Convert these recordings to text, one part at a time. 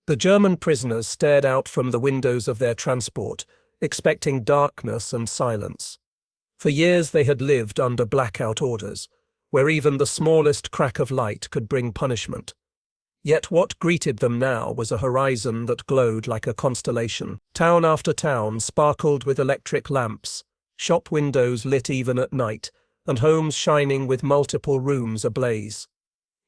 The German prisoners stared out from the windows of their transport, expecting darkness and silence. For years they had lived under blackout orders, where even the smallest crack of light could bring punishment. Yet what greeted them now was a horizon that glowed like a constellation. Town after town sparkled with electric lamps, shop windows lit even at night, and homes shining with multiple rooms ablaze.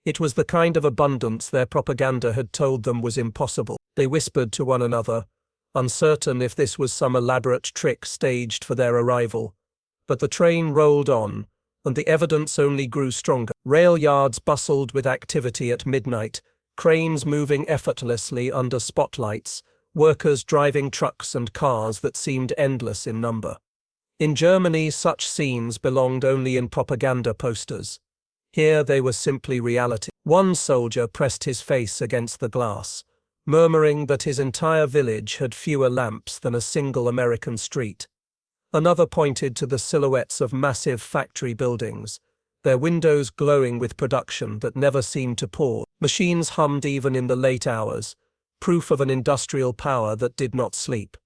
It was the kind of abundance their propaganda had told them was impossible. They whispered to one another, uncertain if this was some elaborate trick staged for their arrival. But the train rolled on, and the evidence only grew stronger. Rail yards bustled with activity at midnight, cranes moving effortlessly under spotlights, workers driving trucks and cars that seemed endless in number. In Germany, such scenes belonged only in propaganda posters. Here they were simply reality. One soldier pressed his face against the glass, murmuring that his entire village had fewer lamps than a single American street. Another pointed to the silhouettes of massive factory buildings, their windows glowing with production that never seemed to pause. Machines hummed even in the late hours, proof of an industrial power that did not sleep.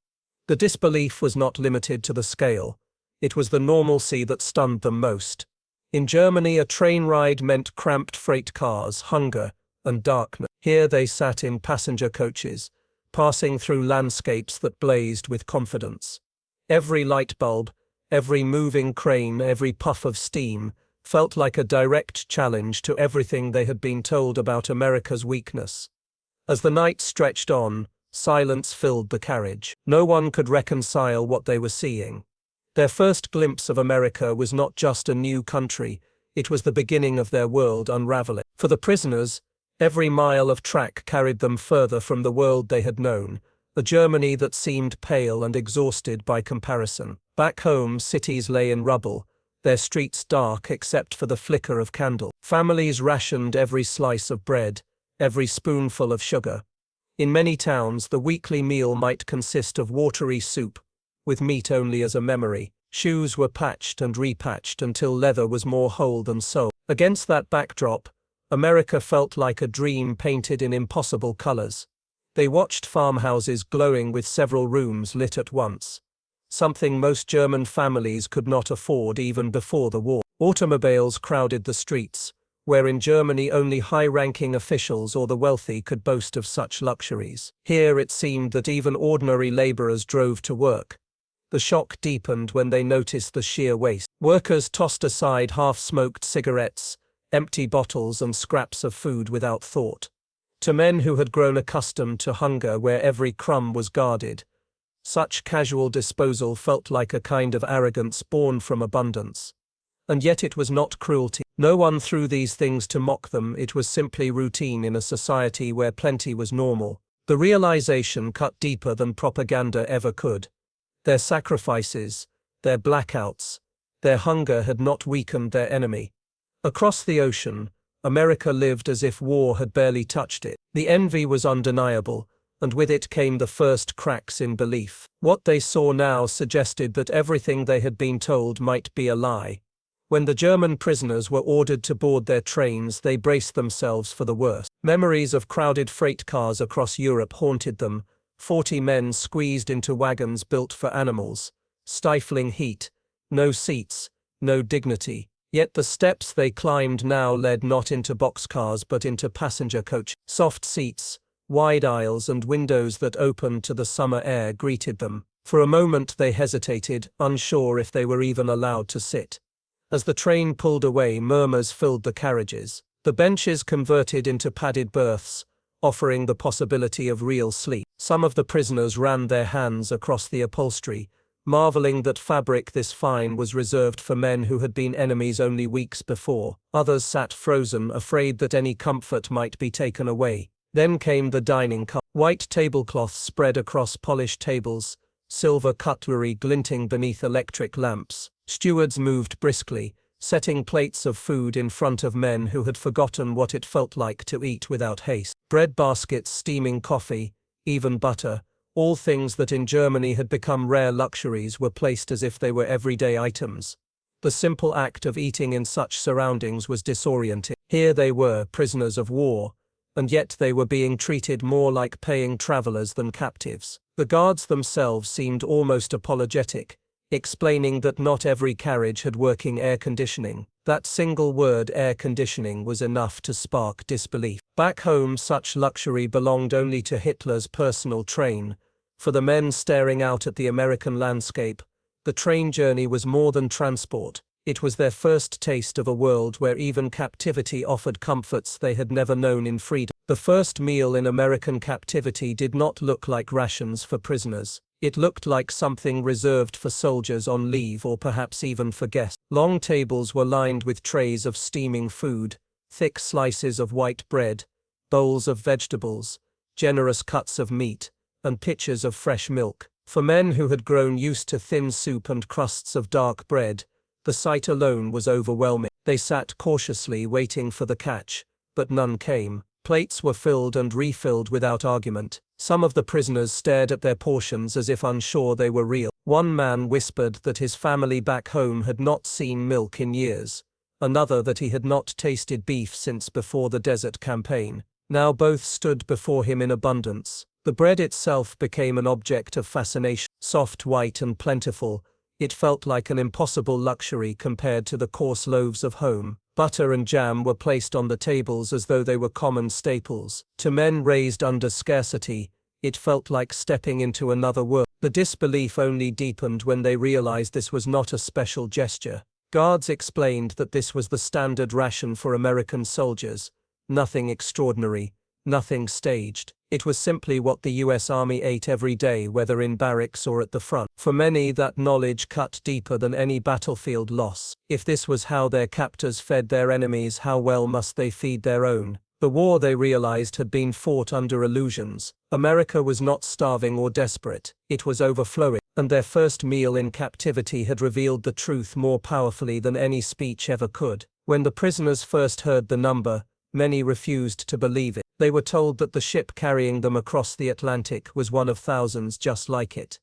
The disbelief was not limited to the scale. It was the normalcy that stunned them most. In Germany, a train ride meant cramped freight cars, hunger, and darkness. Here they sat in passenger coaches, passing through landscapes that blazed with confidence. Every light bulb, every moving crane, every puff of steam felt like a direct challenge to everything they had been told about America's weakness. As the night stretched on, silence filled the carriage. No one could reconcile what they were seeing. Their first glimpse of America was not just a new country, it was the beginning of their world unraveling. For the prisoners, every mile of track carried them further from the world they had known, a Germany that seemed pale and exhausted by comparison. Back home, cities lay in rubble, their streets dark except for the flicker of candle. Families rationed every slice of bread, every spoonful of sugar. In many towns, the weekly meal might consist of watery soup, with meat only as a memory. Shoes were patched and repatched until leather was more whole than soul. Against that backdrop, America felt like a dream painted in impossible colors. They watched farmhouses glowing with several rooms lit at once, something most German families could not afford even before the war. Automobiles crowded the streets, where in Germany only high-ranking officials or the wealthy could boast of such luxuries. Here it seemed that even ordinary laborers drove to work. The shock deepened when they noticed the sheer waste. Workers tossed aside half-smoked cigarettes, empty bottles and scraps of food without thought. To men who had grown accustomed to hunger where every crumb was guarded, such casual disposal felt like a kind of arrogance born from abundance. And yet it was not cruelty. No one threw these things to mock them, it was simply routine in a society where plenty was normal. The realization cut deeper than propaganda ever could. Their sacrifices, their blackouts, their hunger had not weakened their enemy. Across the ocean, America lived as if war had barely touched it. The envy was undeniable, and with it came the first cracks in belief. What they saw now suggested that everything they had been told might be a lie. When the German prisoners were ordered to board their trains, they braced themselves for the worst. Memories of crowded freight cars across Europe haunted them, 40 men squeezed into wagons built for animals, stifling heat, no seats, no dignity. Yet the steps they climbed now led not into boxcars but into passenger coach. Soft seats, wide aisles and windows that opened to the summer air greeted them. For a moment they hesitated, unsure if they were even allowed to sit. As the train pulled away, murmurs filled the carriages. The benches converted into padded berths, offering the possibility of real sleep. Some of the prisoners ran their hands across the upholstery, marveling that fabric this fine was reserved for men who had been enemies only weeks before. Others sat frozen, afraid that any comfort might be taken away. Then came the dining car. White tablecloths spread across polished tables, silver cutlery glinting beneath electric lamps. Stewards moved briskly, setting plates of food in front of men who had forgotten what it felt like to eat without haste. Bread baskets, steaming coffee, even butter, all things that in Germany had become rare luxuries, were placed as if they were everyday items. The simple act of eating in such surroundings was disorienting. Here they were, prisoners of war, and yet they were being treated more like paying travelers than captives. The guards themselves seemed almost apologetic, explaining that not every carriage had working air conditioning. That single word, air conditioning, was enough to spark disbelief. Back home, such luxury belonged only to Hitler's personal train. For the men staring out at the American landscape, the train journey was more than transport. It was their first taste of a world where even captivity offered comforts they had never known in freedom. The first meal in American captivity did not look like rations for prisoners. It looked like something reserved for soldiers on leave or perhaps even for guests. Long tables were lined with trays of steaming food, thick slices of white bread, bowls of vegetables, generous cuts of meat, and pitchers of fresh milk. For men who had grown used to thin soup and crusts of dark bread, the sight alone was overwhelming. They sat cautiously waiting for the catch, but none came. Plates were filled and refilled without argument. Some of the prisoners stared at their portions as if unsure they were real. One man whispered that his family back home had not seen milk in years. Another that he had not tasted beef since before the desert campaign. Now both stood before him in abundance. The bread itself became an object of fascination. Soft, white, and plentiful, it felt like an impossible luxury compared to the coarse loaves of home. Butter and jam were placed on the tables as though they were common staples. To men raised under scarcity, it felt like stepping into another world. The disbelief only deepened when they realized this was not a special gesture. Guards explained that this was the standard ration for American soldiers. Nothing extraordinary, nothing staged. It was simply what the US Army ate every day, whether in barracks or at the front. For many, that knowledge cut deeper than any battlefield loss. If this was how their captors fed their enemies, how well must they feed their own? The war, they realized, had been fought under illusions. America was not starving or desperate. It was overflowing. And their first meal in captivity had revealed the truth more powerfully than any speech ever could. When the prisoners first heard the number, many refused to believe it. They were told that the ship carrying them across the Atlantic was one of thousands just like it.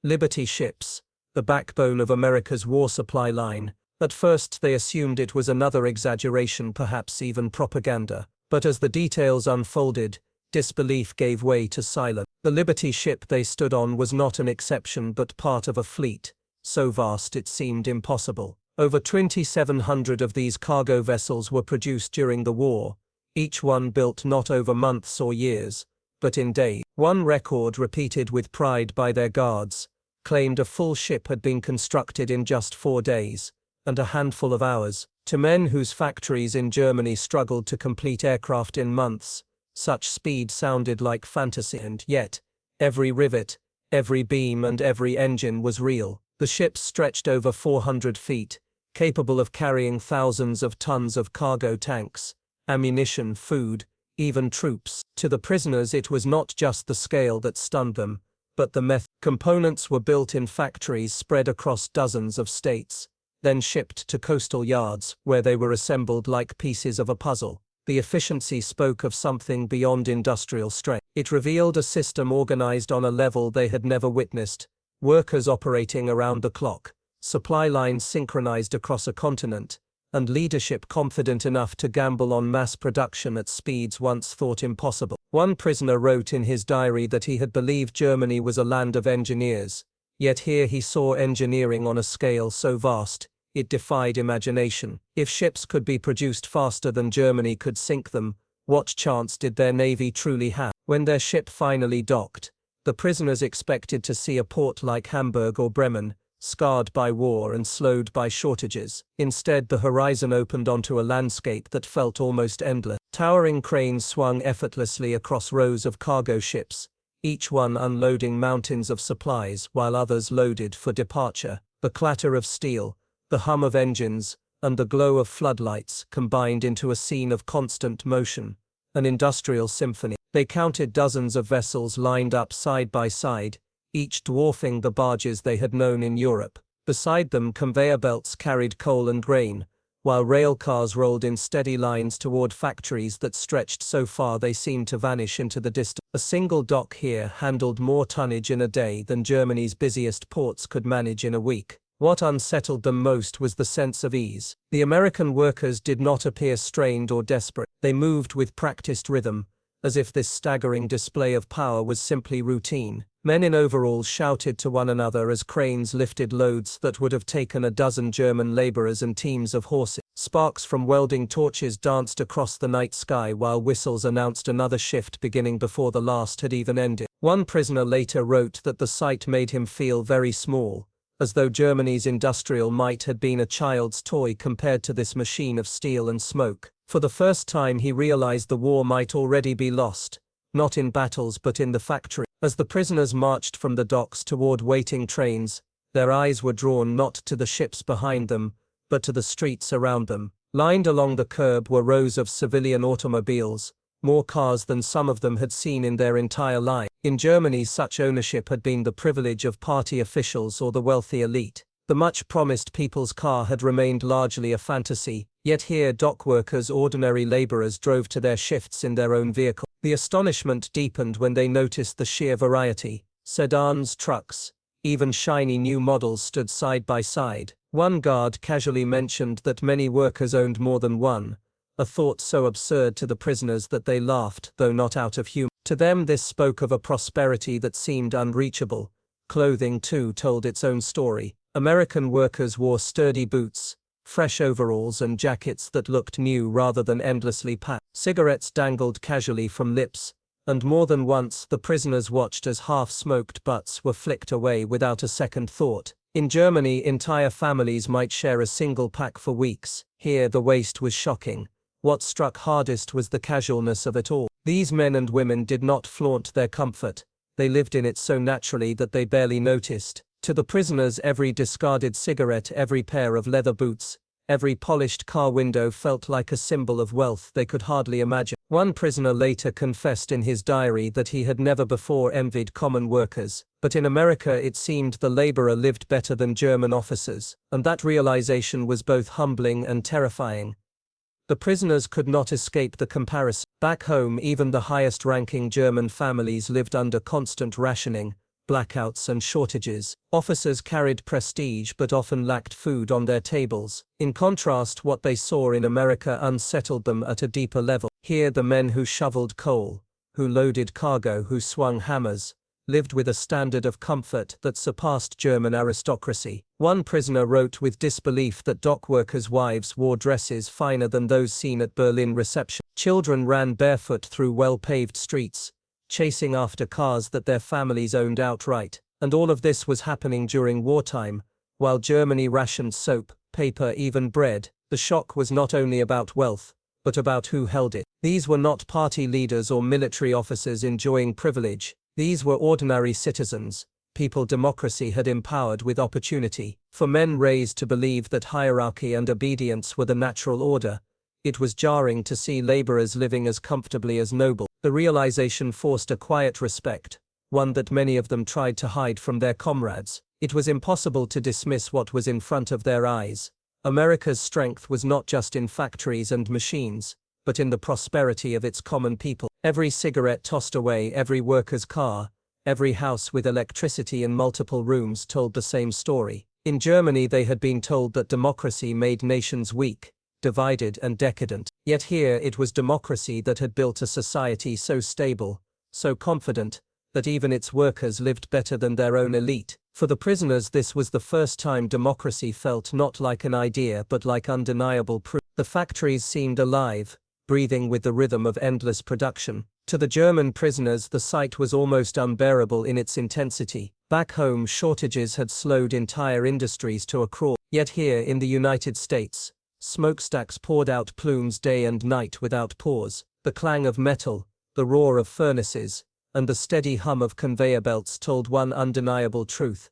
Liberty ships, the backbone of America's war supply line. At first they assumed it was another exaggeration, perhaps even propaganda. But as the details unfolded, disbelief gave way to silence. The Liberty ship they stood on was not an exception but part of a fleet, so vast it seemed impossible. Over 2,700 of these cargo vessels were produced during the war, each one built not over months or years, but in days. One record, repeated with pride by their guards, claimed a full ship had been constructed in just 4 days, and a handful of hours. To men whose factories in Germany struggled to complete aircraft in months, such speed sounded like fantasy, and yet, every rivet, every beam and every engine was real. The ships stretched over 400 feet, capable of carrying thousands of tons of cargo, tanks, ammunition, food, even troops. To the prisoners it was not just the scale that stunned them, but the method. Components were built in factories spread across dozens of states, then shipped to coastal yards, where they were assembled like pieces of a puzzle. The efficiency spoke of something beyond industrial strength. It revealed a system organized on a level they had never witnessed, workers operating around the clock, supply lines synchronized across a continent, and leadership confident enough to gamble on mass production at speeds once thought impossible. One prisoner wrote in his diary that he had believed Germany was a land of engineers, yet here he saw engineering on a scale so vast, it defied imagination. If ships could be produced faster than Germany could sink them, what chance did their navy truly have? When their ship finally docked, the prisoners expected to see a port like Hamburg or Bremen, scarred by war and slowed by shortages. Instead, the horizon opened onto a landscape that felt almost endless. Towering cranes swung effortlessly across rows of cargo ships, each one unloading mountains of supplies while others loaded for departure. The clatter of steel, the hum of engines, and the glow of floodlights combined into a scene of constant motion, an industrial symphony. They counted dozens of vessels lined up side by side, each dwarfing the barges they had known in Europe. Beside them, conveyor belts carried coal and grain, while rail cars rolled in steady lines toward factories that stretched so far they seemed to vanish into the distance. A single dock here handled more tonnage in a day than Germany's busiest ports could manage in a week. What unsettled them most was the sense of ease. The American workers did not appear strained or desperate. They moved with practiced rhythm, as if this staggering display of power was simply routine. Men in overalls shouted to one another as cranes lifted loads that would have taken a dozen German laborers and teams of horses. Sparks from welding torches danced across the night sky while whistles announced another shift beginning before the last had even ended. One prisoner later wrote that the sight made him feel very small, as though Germany's industrial might had been a child's toy compared to this machine of steel and smoke. For the first time he realized the war might already be lost, not in battles but in the factory. As the prisoners marched from the docks toward waiting trains, their eyes were drawn not to the ships behind them, but to the streets around them. Lined along the curb were rows of civilian automobiles, more cars than some of them had seen in their entire lives. In Germany, such ownership had been the privilege of party officials or the wealthy elite. The much-promised people's car had remained largely a fantasy, yet here dock workers, ordinary laborers, drove to their shifts in their own vehicle. The astonishment deepened when they noticed the sheer variety. Sedans, trucks, even shiny new models stood side by side. One guard casually mentioned that many workers owned more than one, a thought so absurd to the prisoners that they laughed, though not out of humor. To them this spoke of a prosperity that seemed unreachable. Clothing, too, told its own story. American workers wore sturdy boots, fresh overalls and jackets that looked new rather than endlessly packed. Cigarettes dangled casually from lips, and more than once the prisoners watched as half-smoked butts were flicked away without a second thought. In Germany, entire families might share a single pack for weeks. Here the waste was shocking. What struck hardest was the casualness of it all. These men and women did not flaunt their comfort. They lived in it so naturally that they barely noticed. To the prisoners, every discarded cigarette, every pair of leather boots, every polished car window felt like a symbol of wealth they could hardly imagine. One prisoner later confessed in his diary that he had never before envied common workers, but in America it seemed the laborer lived better than German officers, and that realization was both humbling and terrifying. The prisoners could not escape the comparison. Back home, even the highest-ranking German families lived under constant rationing, blackouts and shortages. Officers carried prestige but often lacked food on their tables. In contrast, what they saw in America unsettled them at a deeper level. Here the men who shoveled coal, who loaded cargo, who swung hammers, lived with a standard of comfort that surpassed German aristocracy. One prisoner wrote with disbelief that dock workers' wives wore dresses finer than those seen at Berlin reception. Children ran barefoot through well-paved streets, chasing after cars that their families owned outright. And all of this was happening during wartime, while Germany rationed soap, paper, even bread. The shock was not only about wealth, but about who held it. These were not party leaders or military officers enjoying privilege. These were ordinary citizens, people democracy had empowered with opportunity. For men raised to believe that hierarchy and obedience were the natural order, it was jarring to see laborers living as comfortably as noble. The realization forced a quiet respect, one that many of them tried to hide from their comrades. It was impossible to dismiss what was in front of their eyes. America's strength was not just in factories and machines, but in the prosperity of its common people. Every cigarette tossed away, every worker's car, every house with electricity in multiple rooms told the same story. In Germany they had been told that democracy made nations weak, divided and decadent. Yet here it was democracy that had built a society so stable, so confident, that even its workers lived better than their own elite. For the prisoners this was the first time democracy felt not like an idea but like undeniable proof. The factories seemed alive, breathing with the rhythm of endless production. To the German prisoners the sight was almost unbearable in its intensity. Back home shortages had slowed entire industries to a crawl. Yet here in the United States, smokestacks poured out plumes day and night without pause. The clang of metal, the roar of furnaces, and the steady hum of conveyor belts told one undeniable truth.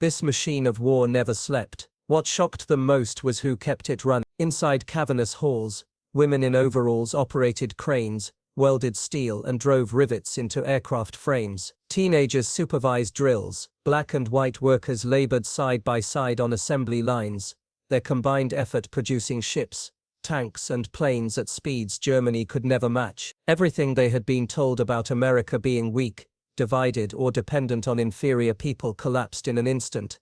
This machine of war never slept. What shocked them most was who kept it running. Inside cavernous halls, women in overalls operated cranes, welded steel and drove rivets into aircraft frames. Teenagers supervised drills. Black and white workers labored side by side on assembly lines, their combined effort producing ships, tanks and planes at speeds Germany could never match. Everything they had been told about America being weak, divided or dependent on inferior people collapsed in an instant.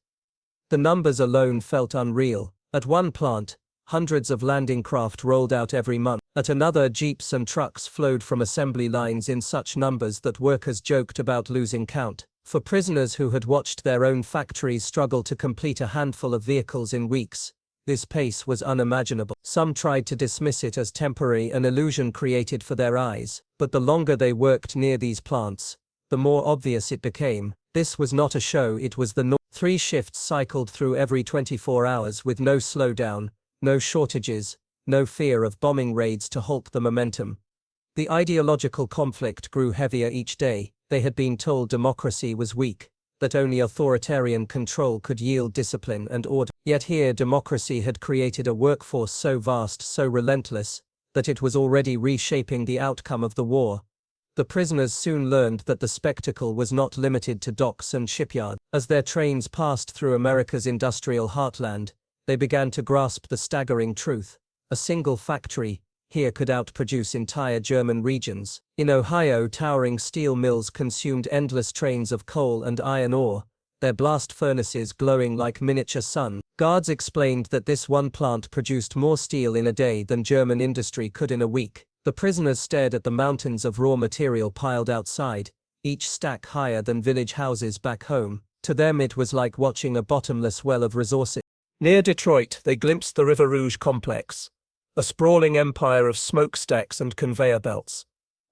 The numbers alone felt unreal. At one plant, Hundreds of landing craft rolled out every month. At another, jeeps and trucks flowed from assembly lines in such numbers that workers joked about losing count. For prisoners who had watched their own factories struggle to complete a handful of vehicles in weeks, this pace was unimaginable. Some tried to dismiss it as temporary, an illusion created for their eyes, but the longer they worked near these plants, the more obvious it became. This was not a show, it was the norm. 3 shifts cycled through every 24 hours with no slowdown, no shortages, no fear of bombing raids to halt the momentum. The ideological conflict grew heavier each day. They had been told democracy was weak, that only authoritarian control could yield discipline and order. Yet here democracy had created a workforce so vast, so relentless, that it was already reshaping the outcome of the war. The prisoners soon learned that the spectacle was not limited to docks and shipyards. As their trains passed through America's industrial heartland, they began to grasp the staggering truth. A single factory here could outproduce entire German regions. In Ohio, towering steel mills consumed endless trains of coal and iron ore, their blast furnaces glowing like miniature sun. Guards explained that this one plant produced more steel in a day than German industry could in a week. The prisoners stared at the mountains of raw material piled outside, each stack higher than village houses back home. To them it was like watching a bottomless well of resources. Near Detroit, they glimpsed the River Rouge complex, a sprawling empire of smokestacks and conveyor belts.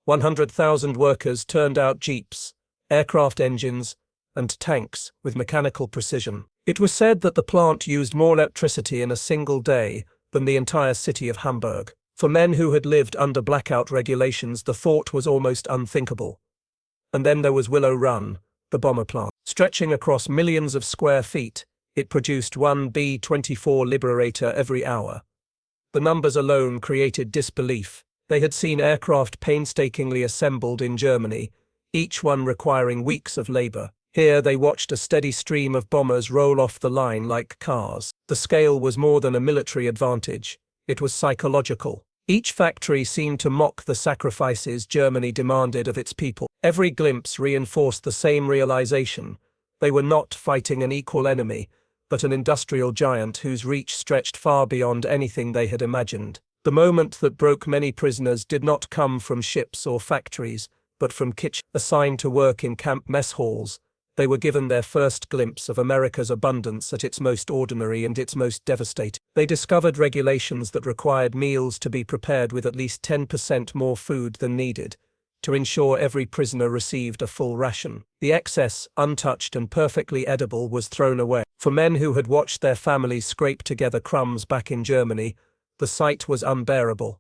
100,000 workers turned out jeeps, aircraft engines, and tanks with mechanical precision. It was said that the plant used more electricity in a single day than the entire city of Hamburg. For men who had lived under blackout regulations, the thought was almost unthinkable. And then there was Willow Run, the bomber plant. Stretching across millions of square feet, it produced one B-24 Liberator every hour. The numbers alone created disbelief. They had seen aircraft painstakingly assembled in Germany, each one requiring weeks of labor. Here they watched a steady stream of bombers roll off the line like cars. The scale was more than a military advantage. It was psychological. Each factory seemed to mock the sacrifices Germany demanded of its people. Every glimpse reinforced the same realization. They were not fighting an equal enemy, but an industrial giant whose reach stretched far beyond anything they had imagined. The moment that broke many prisoners did not come from ships or factories, but from kitchens. Assigned to work in camp mess halls, they were given their first glimpse of America's abundance at its most ordinary and its most devastating. They discovered regulations that required meals to be prepared with at least 10% more food than needed, to ensure every prisoner received a full ration. The excess, untouched and perfectly edible, was thrown away. For men who had watched their families scrape together crumbs back in Germany, the sight was unbearable.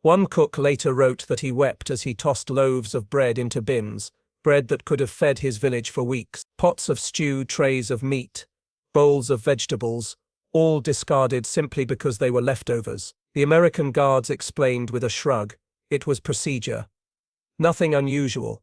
One cook later wrote that he wept as he tossed loaves of bread into bins, bread that could have fed his village for weeks. Pots of stew, trays of meat, bowls of vegetables, all discarded simply because they were leftovers. The American guards explained with a shrug, it was procedure. Nothing unusual.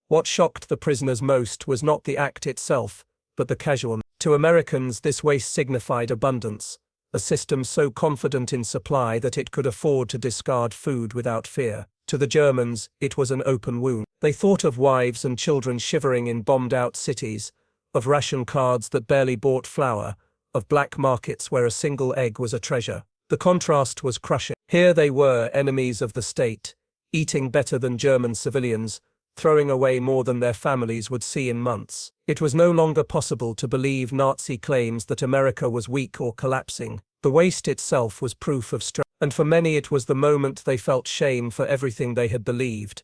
What shocked the prisoners most was not the act itself, but the casualness. To Americans, this waste signified abundance, a system so confident in supply that it could afford to discard food without fear. To the Germans, it was an open wound. They thought of wives and children shivering in bombed-out cities, of ration cards that barely bought flour, of black markets where a single egg was a treasure. The contrast was crushing. Here they were, enemies of the state, eating better than German civilians, throwing away more than their families would see in months. It was no longer possible to believe Nazi claims that America was weak or collapsing. The waste itself was proof of strength, and for many it was the moment they felt shame for everything they had believed.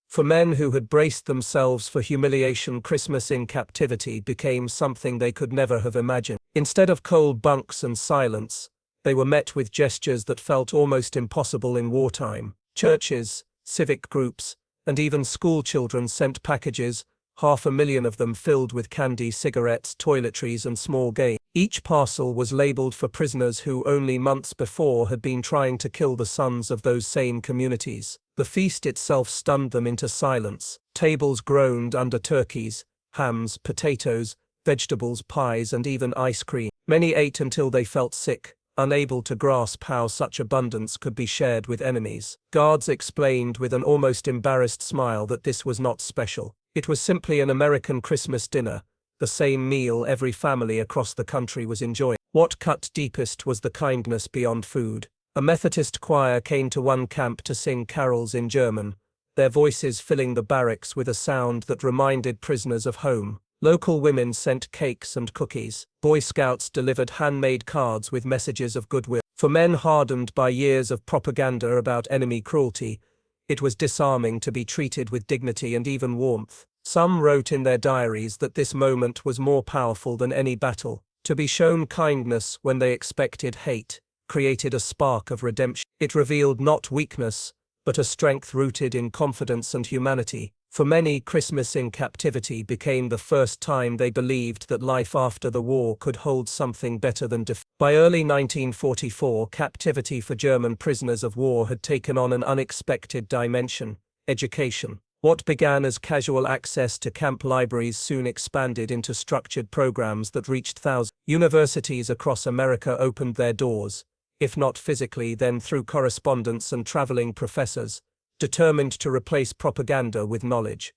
For men who had braced themselves for humiliation, Christmas in captivity became something they could never have imagined. Instead of cold bunks and silence, they were met with gestures that felt almost impossible in wartime. Churches, civic groups, and even school children sent packages, 500,000 of them filled with candy, cigarettes, toiletries, and small game. Each parcel was labeled for prisoners who only months before had been trying to kill the sons of those same communities. The feast itself stunned them into silence. Tables groaned under turkeys, hams, potatoes, vegetables, pies, and even ice cream. Many ate until they felt sick, unable to grasp how such abundance could be shared with enemies. Guards explained with an almost embarrassed smile that this was not special. It was simply an American Christmas dinner, the same meal every family across the country was enjoying. What cut deepest was the kindness beyond food. A Methodist choir came to one camp to sing carols in German, their voices filling the barracks with a sound that reminded prisoners of home. Local women sent cakes and cookies. Boy Scouts delivered handmade cards with messages of goodwill. For men hardened by years of propaganda about enemy cruelty, it was disarming to be treated with dignity and even warmth. Some wrote in their diaries that this moment was more powerful than any battle. To be shown kindness when they expected hate created a spark of redemption. It revealed not weakness, but a strength rooted in confidence and humanity. For many, Christmas in captivity became the first time they believed that life after the war could hold something better than defeat. By early 1944, captivity for German prisoners of war had taken on an unexpected dimension: education. What began as casual access to camp libraries soon expanded into structured programs that reached thousands. Universities across America opened their doors, if not physically, then through correspondence and traveling professors, determined to replace propaganda with knowledge.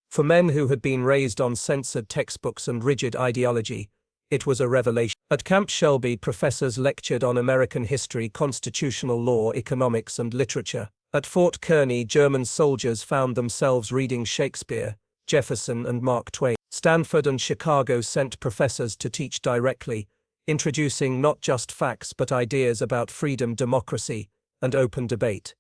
For men who had been raised on censored textbooks and rigid ideology, it was a revelation. At Camp Shelby, professors lectured on American history, constitutional law, economics, and literature. At Fort Kearny, German soldiers found themselves reading Shakespeare, Jefferson, and Mark Twain. Stanford and Chicago sent professors to teach directly, introducing not just facts but ideas about freedom, democracy, and open debate.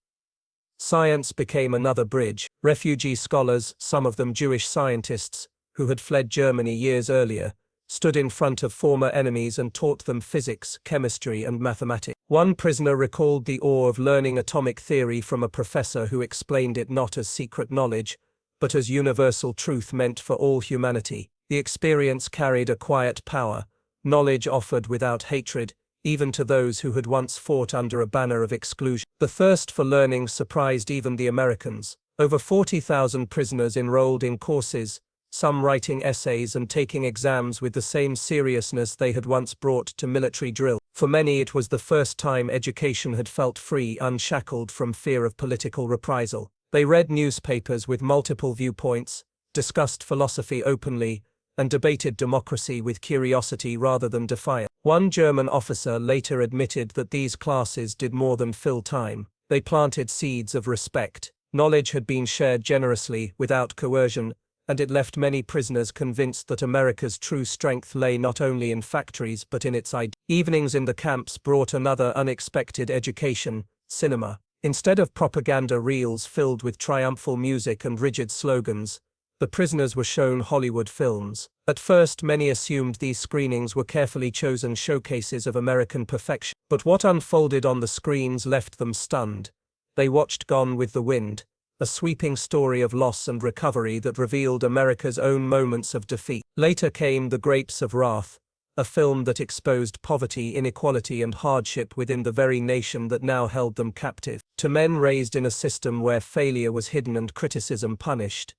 Science became another bridge. Refugee scholars, some of them Jewish scientists, who had fled Germany years earlier, stood in front of former enemies and taught them physics, chemistry, and mathematics. One prisoner recalled the awe of learning atomic theory from a professor who explained it not as secret knowledge, but as universal truth meant for all humanity. The experience carried a quiet power, knowledge offered without hatred, even to those who had once fought under a banner of exclusion. The thirst for learning surprised even the Americans. Over 40,000 prisoners enrolled in courses, some writing essays and taking exams with the same seriousness they had once brought to military drill. For many, it was the first time education had felt free, unshackled from fear of political reprisal. They read newspapers with multiple viewpoints, discussed philosophy openly, and debated democracy with curiosity rather than defiance. One German officer later admitted that these classes did more than fill time. They planted seeds of respect. Knowledge had been shared generously, without coercion, and it left many prisoners convinced that America's true strength lay not only in factories but in its ideas. Evenings in the camps brought another unexpected education: cinema. Instead of propaganda reels filled with triumphal music and rigid slogans, the prisoners were shown Hollywood films. At first, many assumed these screenings were carefully chosen showcases of American perfection. But what unfolded on the screens left them stunned. They watched Gone with the Wind, a sweeping story of loss and recovery that revealed America's own moments of defeat. Later came The Grapes of Wrath, a film that exposed poverty, inequality, and hardship within the very nation that now held them captive. To men raised in a system where failure was hidden and criticism punished,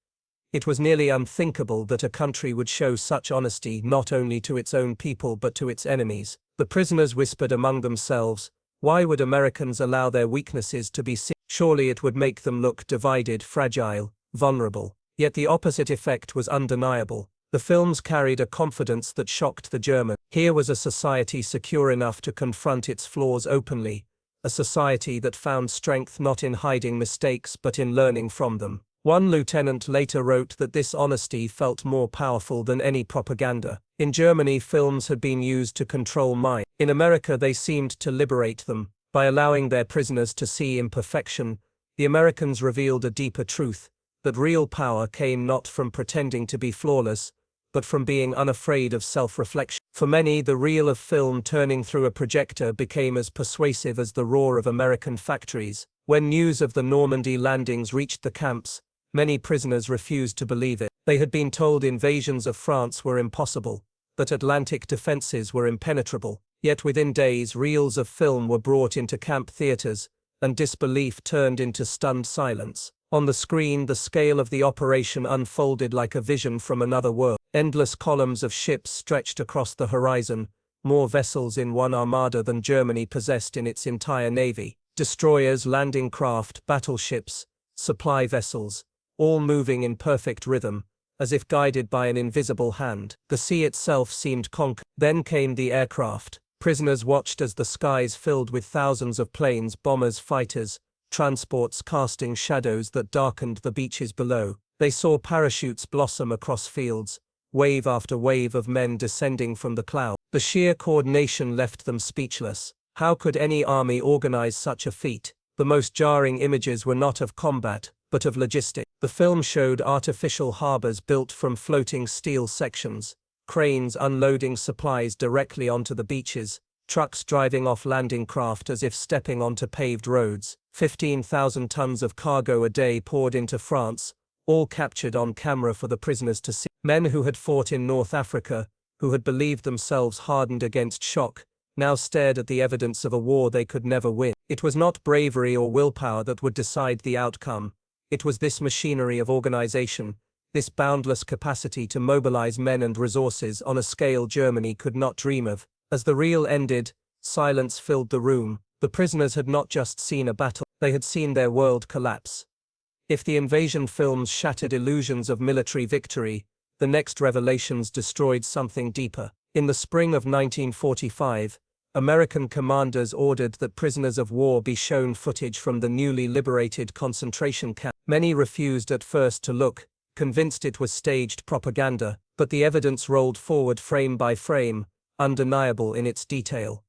it was nearly unthinkable that a country would show such honesty not only to its own people but to its enemies. The prisoners whispered among themselves, "Why would Americans allow their weaknesses to be seen? Surely it would make them look divided, fragile, vulnerable." Yet the opposite effect was undeniable. The films carried a confidence that shocked the German. Here was a society secure enough to confront its flaws openly, a society that found strength not in hiding mistakes but in learning from them. One lieutenant later wrote that this honesty felt more powerful than any propaganda. In Germany, films had been used to control minds. In America, they seemed to liberate them. By allowing their prisoners to see imperfection, the Americans revealed a deeper truth, that real power came not from pretending to be flawless, but from being unafraid of self-reflection. For many, the reel of film turning through a projector became as persuasive as the roar of American factories. When news of the Normandy landings reached the camps, many prisoners refused to believe it. They had been told invasions of France were impossible, that Atlantic defenses were impenetrable. Yet within days, reels of film were brought into camp theaters, and disbelief turned into stunned silence. On the screen, the scale of the operation unfolded like a vision from another world. Endless columns of ships stretched across the horizon, more vessels in one armada than Germany possessed in its entire navy. Destroyers, landing craft, battleships, supply vessels, all moving in perfect rhythm, as if guided by an invisible hand. The sea itself seemed conquered. Then came the aircraft, Prisoners watched as the skies filled with thousands of planes, bombers, fighters, transports casting shadows that darkened the beaches below. They saw parachutes blossom across fields, wave after wave of men descending from the clouds. The sheer coordination left them speechless. How could any army organize such a feat? The most jarring images were not of combat, but of logistics. The film showed artificial harbors built from floating steel sections, cranes unloading supplies directly onto the beaches, trucks driving off landing craft as if stepping onto paved roads. 15,000 tons of cargo a day poured into France, all captured on camera for the prisoners to see. Men who had fought in North Africa, who had believed themselves hardened against shock, now stared at the evidence of a war they could never win. It was not bravery or willpower that would decide the outcome. It was this machinery of organization, this boundless capacity to mobilize men and resources on a scale Germany could not dream of. As the reel ended, silence filled the room. The prisoners had not just seen a battle, they had seen their world collapse. If the invasion films shattered illusions of military victory, the next revelations destroyed something deeper. In the spring of 1945, American commanders ordered that prisoners of war be shown footage from the newly liberated concentration camp. Many refused at first to look, convinced it was staged propaganda, but the evidence rolled forward frame by frame, undeniable in its detail.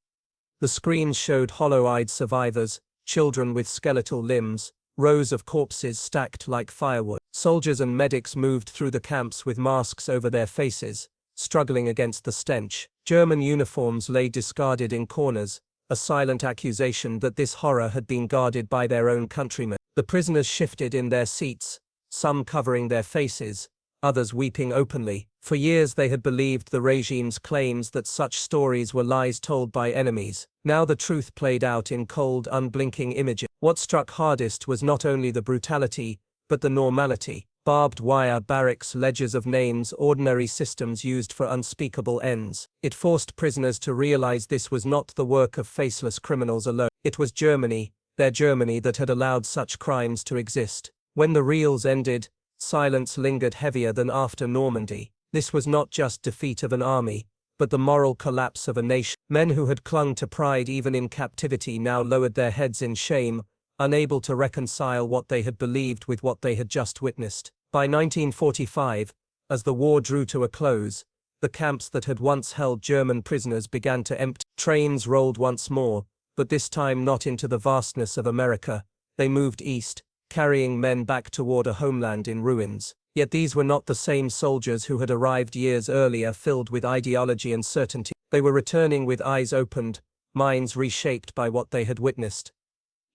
The screens showed hollow-eyed survivors, children with skeletal limbs, rows of corpses stacked like firewood. Soldiers and medics moved through the camps with masks over their faces, struggling against the stench. German uniforms lay discarded in corners, a silent accusation that this horror had been guarded by their own countrymen. The prisoners shifted in their seats, some covering their faces, others weeping openly. For years they had believed the regime's claims that such stories were lies told by enemies. Now the truth played out in cold, unblinking images. What struck hardest was not only the brutality, but the normality. Barbed wire barracks, ledgers of names, ordinary systems used for unspeakable ends. It forced prisoners to realize this was not the work of faceless criminals alone. It was Germany, their Germany, that had allowed such crimes to exist. When the reels ended, silence lingered heavier than after Normandy. This was not just defeat of an army, but the moral collapse of a nation. Men who had clung to pride even in captivity now lowered their heads in shame, unable to reconcile what they had believed with what they had just witnessed. By 1945, as the war drew to a close, the camps that had once held German prisoners began to empty. Trains rolled once more, but this time not into the vastness of America. They moved east, carrying men back toward a homeland in ruins. Yet these were not the same soldiers who had arrived years earlier filled with ideology and certainty. They were returning with eyes opened, minds reshaped by what they had witnessed.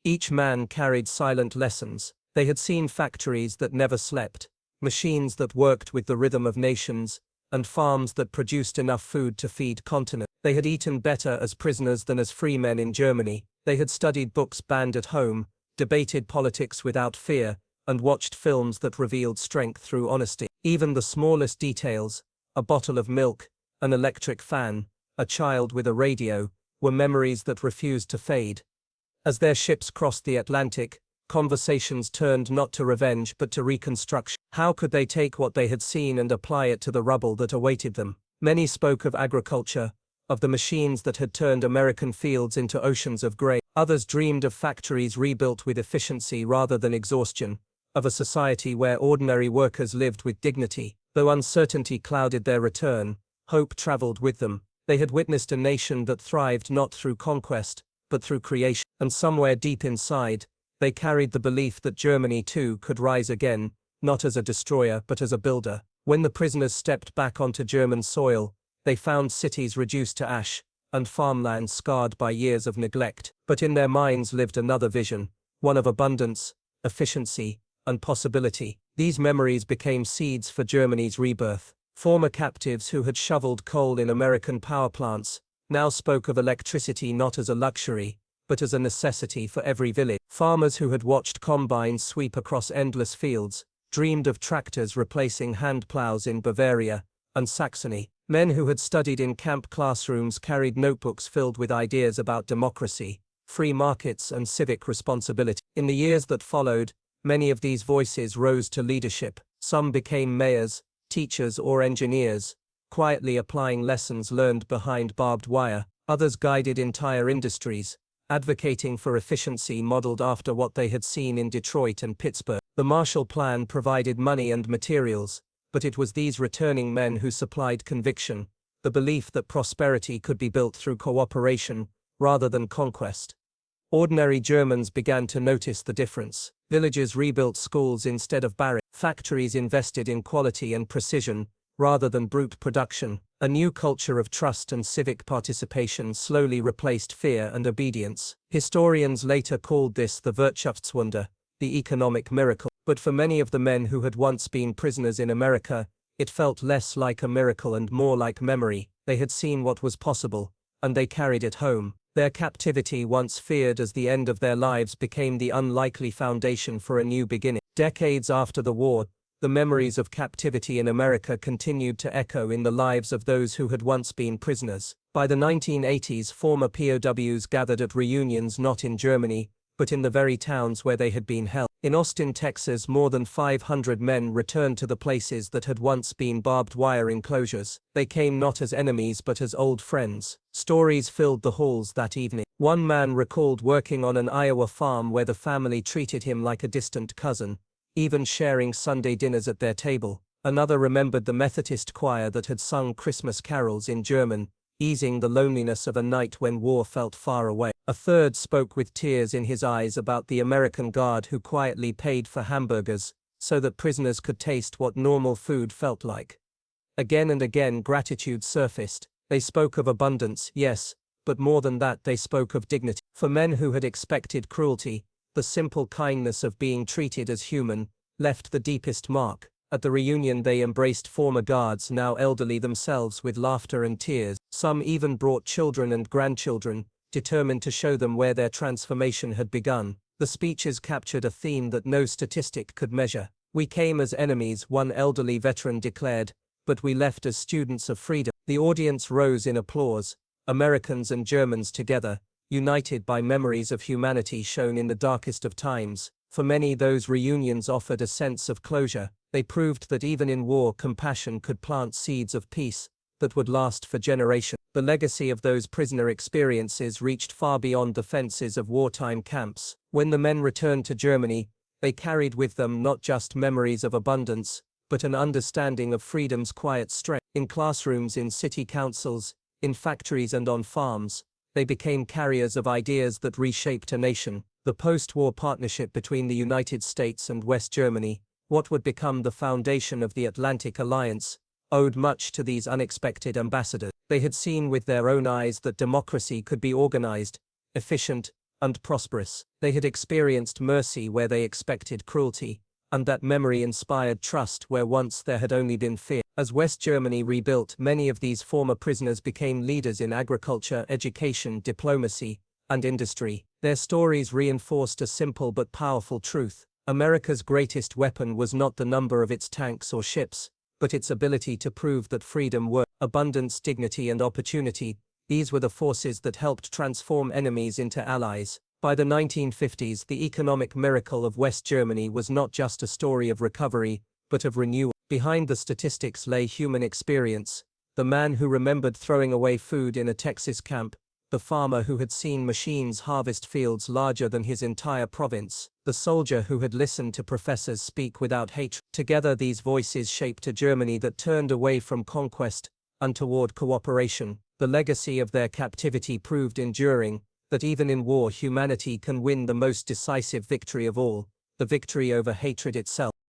Each man carried silent lessons. They had seen factories that never slept, machines that worked with the rhythm of nations, and farms that produced enough food to feed continents. They had eaten better as prisoners than as free men in Germany. They had studied books banned at home, debated politics without fear, and watched films that revealed strength through honesty. Even the smallest details, a bottle of milk, an electric fan, a child with a radio, were memories that refused to fade. As their ships crossed the Atlantic, conversations turned not to revenge but to reconstruction. How could they take what they had seen and apply it to the rubble that awaited them? Many spoke of agriculture, of the machines that had turned American fields into oceans of grain. Others dreamed of factories rebuilt with efficiency rather than exhaustion, of a society where ordinary workers lived with dignity. Though uncertainty clouded their return, hope traveled with them. They had witnessed a nation that thrived not through conquest, but through creation. And somewhere deep inside, they carried the belief that Germany too could rise again, not as a destroyer but as a builder. When the prisoners stepped back onto German soil, they found cities reduced to ash, and farmland scarred by years of neglect. But in their minds lived another vision, one of abundance, efficiency, and possibility. These memories became seeds for Germany's rebirth. Former captives who had shoveled coal in American power plants now spoke of electricity not as a luxury, but as a necessity for every village. Farmers who had watched combines sweep across endless fields dreamed of tractors replacing hand plows in Bavaria and Saxony. Men who had studied in camp classrooms carried notebooks filled with ideas about democracy, free markets, and civic responsibility. In the years that followed, many of these voices rose to leadership. Some became mayors, teachers, or engineers, quietly applying lessons learned behind barbed wire. Others guided entire industries, advocating for efficiency modeled after what they had seen in Detroit and Pittsburgh. The Marshall Plan provided money and materials, but it was these returning men who supplied conviction, the belief that prosperity could be built through cooperation rather than conquest. Ordinary Germans began to notice the difference. Villages rebuilt schools instead of barracks. Factories invested in quality and precision rather than brute production. A new culture of trust and civic participation slowly replaced fear and obedience. Historians later called this the Wirtschaftswunder, the economic miracle. But for many of the men who had once been prisoners in America, it felt less like a miracle and more like memory. They had seen what was possible, and they carried it home. Their captivity, once feared as the end of their lives, became the unlikely foundation for a new beginning. Decades after the war, the memories of captivity in America continued to echo in the lives of those who had once been prisoners. By the 1980s, former POWs gathered at reunions not in Germany, but in the very towns where they had been held. In Austin, Texas, more than 500 men returned to the places that had once been barbed wire enclosures. They came not as enemies but as old friends. Stories filled the halls that evening. One man recalled working on an Iowa farm where the family treated him like a distant cousin, even sharing Sunday dinners at their table. Another remembered the Methodist choir that had sung Christmas carols in German, easing the loneliness of a night when war felt far away. A third spoke with tears in his eyes about the American guard who quietly paid for hamburgers so that prisoners could taste what normal food felt like. Again and again gratitude surfaced. They spoke of abundance, yes, but more than that, they spoke of dignity. For men who had expected cruelty, the simple kindness of being treated as human left the deepest mark. At the reunion they embraced former guards, now elderly themselves, with laughter and tears. Some even brought children and grandchildren, determined to show them where their transformation had begun. The speeches captured a theme that no statistic could measure. "We came as enemies," one elderly veteran declared, "but we left as students of freedom." The audience rose in applause, Americans and Germans together, united by memories of humanity shown in the darkest of times. For many, those reunions offered a sense of closure. They proved that even in war, compassion could plant seeds of peace that would last for generations. The legacy of those prisoner experiences reached far beyond the fences of wartime camps. When the men returned to Germany, they carried with them not just memories of abundance, but an understanding of freedom's quiet strength. In classrooms, in city councils, in factories and on farms, they became carriers of ideas that reshaped a nation. The post-war partnership between the United States and West Germany, what would become the foundation of the Atlantic Alliance, owed much to these unexpected ambassadors. They had seen with their own eyes that democracy could be organized, efficient, and prosperous. They had experienced mercy where they expected cruelty, and that memory inspired trust where once there had only been fear. As West Germany rebuilt, many of these former prisoners became leaders in agriculture, education, diplomacy, and industry. Their stories reinforced a simple but powerful truth. America's greatest weapon was not the number of its tanks or ships, but its ability to prove that freedom worked. Abundance, dignity, and opportunity, these were the forces that helped transform enemies into allies. By the 1950s, the economic miracle of West Germany was not just a story of recovery, but of renewal. Behind the statistics lay human experience: the man who remembered throwing away food in a Texas camp, the farmer who had seen machines harvest fields larger than his entire province, the soldier who had listened to professors speak without hatred. Together, these voices shaped a Germany that turned away from conquest and toward cooperation. The legacy of their captivity proved enduring, that even in war humanity can win the most decisive victory of all, the victory over hatred itself.